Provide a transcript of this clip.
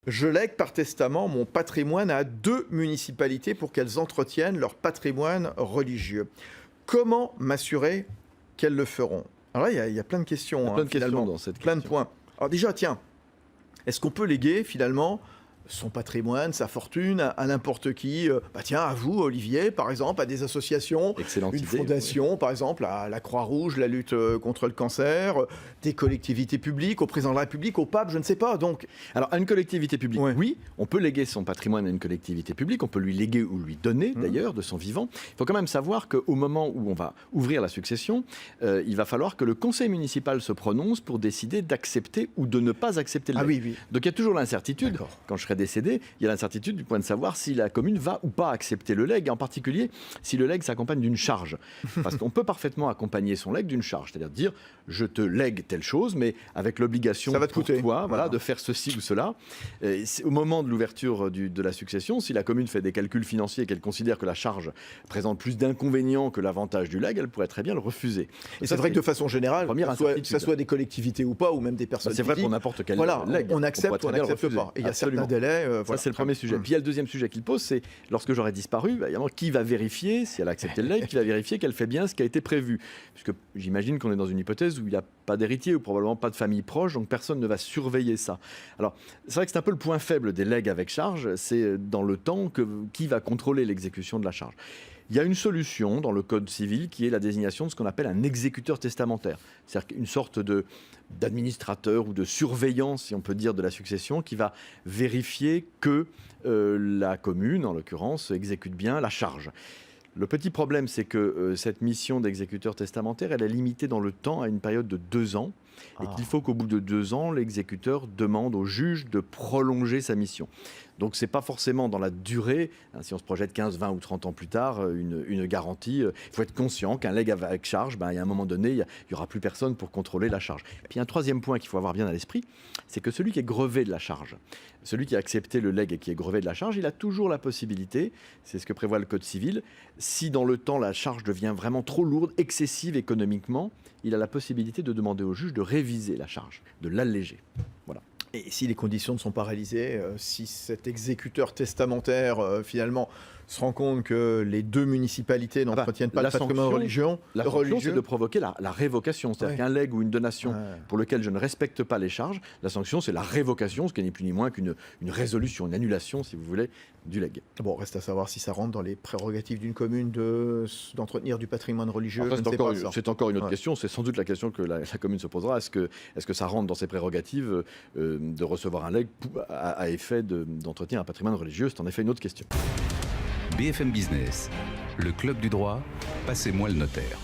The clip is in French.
Je lègue par testament mon patrimoine à 2 municipalités pour qu'elles entretiennent leur patrimoine religieux. Comment m'assurer qu'elles le feront? Alors là, il y a plein de questions. Il y a plein de questions finalement, dans cette plein de question. points. Alors déjà, tiens, est-ce qu'on peut léguer finalement son patrimoine, sa fortune à n'importe qui? Tiens, à vous, Olivier, par exemple, à des associations, Excellente une idée, fondation, par exemple, à la Croix-Rouge, la lutte contre le cancer, des collectivités publiques, au président de la République, au pape, je ne sais pas. Donc, Alors, à une collectivité publique, Ouais. oui, on peut léguer son patrimoine à une collectivité publique, on peut lui léguer ou lui donner, d'ailleurs, de son vivant. Il faut quand même savoir qu'au moment où on va ouvrir la succession, il va falloir que le conseil municipal se prononce pour décider d'accepter ou de ne pas accepter le legs. oui. Donc, il y a toujours l'incertitude. D'accord. Quand je serai décédé, il y a l'incertitude du point de savoir si la commune va ou pas accepter le legs, et en particulier si le legs s'accompagne d'une charge. Parce qu'on peut parfaitement accompagner son legs d'une charge, c'est-à-dire dire je te lègue telle chose, mais avec l'obligation Ça va te pour coûter. toi, Voilà. de faire ceci ou cela. Au moment de l'ouverture de la succession, si la commune fait des calculs financiers et qu'elle considère que la charge présente plus d'inconvénients que l'avantage du legs, elle pourrait très bien le refuser. Et c'est vrai que de façon générale, première que incertitude. ça soit des collectivités ou pas, ou même des personnes C'est vrai physiques, pour n'importe quel voilà, legs. on accepte pourrait ou on très bien le n'accepte refuser. pas. Et il y a Absolument. certains délais. Ça, Voilà. c'est le premier sujet. Puis il y a le deuxième sujet qu'il pose, c'est lorsque j'aurai disparu, évidemment, qui va vérifier, si elle a accepté le legs, qui va vérifier qu'elle fait bien ce qui a été prévu. Puisque j'imagine qu'on est dans une hypothèse où il n'y a pas d'héritier ou probablement pas de famille proche, donc personne ne va surveiller ça. Alors, c'est vrai que c'est un peu le point faible des legs avec charge, c'est dans le temps qui va contrôler l'exécution de la charge. Il y a une solution dans le Code civil qui est la désignation de ce qu'on appelle un exécuteur testamentaire. C'est-à-dire une sorte d'administrateur ou de surveillant, si on peut dire, de la succession qui va vérifier que la commune, en l'occurrence, exécute bien la charge. Le petit problème, c'est que cette mission d'exécuteur testamentaire, elle est limitée dans le temps à une période de 2 ans. Et qu'il faut qu'au bout de 2 ans, l'exécuteur demande au juge de prolonger sa mission. Donc ce n'est pas forcément dans la durée, si on se projette 15, 20 ou 30 ans plus tard, une garantie. Il faut être conscient qu'un legs avec charge, il y a un moment donné, il n'y aura plus personne pour contrôler la charge. Puis un troisième point qu'il faut avoir bien à l'esprit, c'est que celui qui est grevé de la charge, celui qui a accepté le legs et qui est grevé de la charge, il a toujours la possibilité, c'est ce que prévoit le Code civil, si dans le temps la charge devient vraiment trop lourde, excessive économiquement, il a la possibilité de demander au juge de réviser la charge, de l'alléger. Voilà. Et si les conditions ne sont pas réalisées, si cet exécuteur testamentaire, finalement, se rend compte que les 2 municipalités n'entretiennent pas le patrimoine religieux, La sanction, c'est de provoquer la révocation. C'est-à-dire qu'un legs ou une donation pour lequel je ne respecte pas les charges, la sanction, c'est la révocation, ce qui n'est plus ni moins qu'une résolution, une annulation, si vous voulez, du legs. Bon, reste à savoir si ça rentre dans les prérogatives d'une commune d'entretenir du patrimoine religieux. Après, je ne sais pas, ça. c'est encore une autre question. C'est sans doute la question que la commune se posera. Est-ce que ça rentre dans ses prérogatives de recevoir un legs à effet d'entretenir un patrimoine religieux? C'est en effet une autre question. BFM Business, le club du droit, passez-moi le notaire.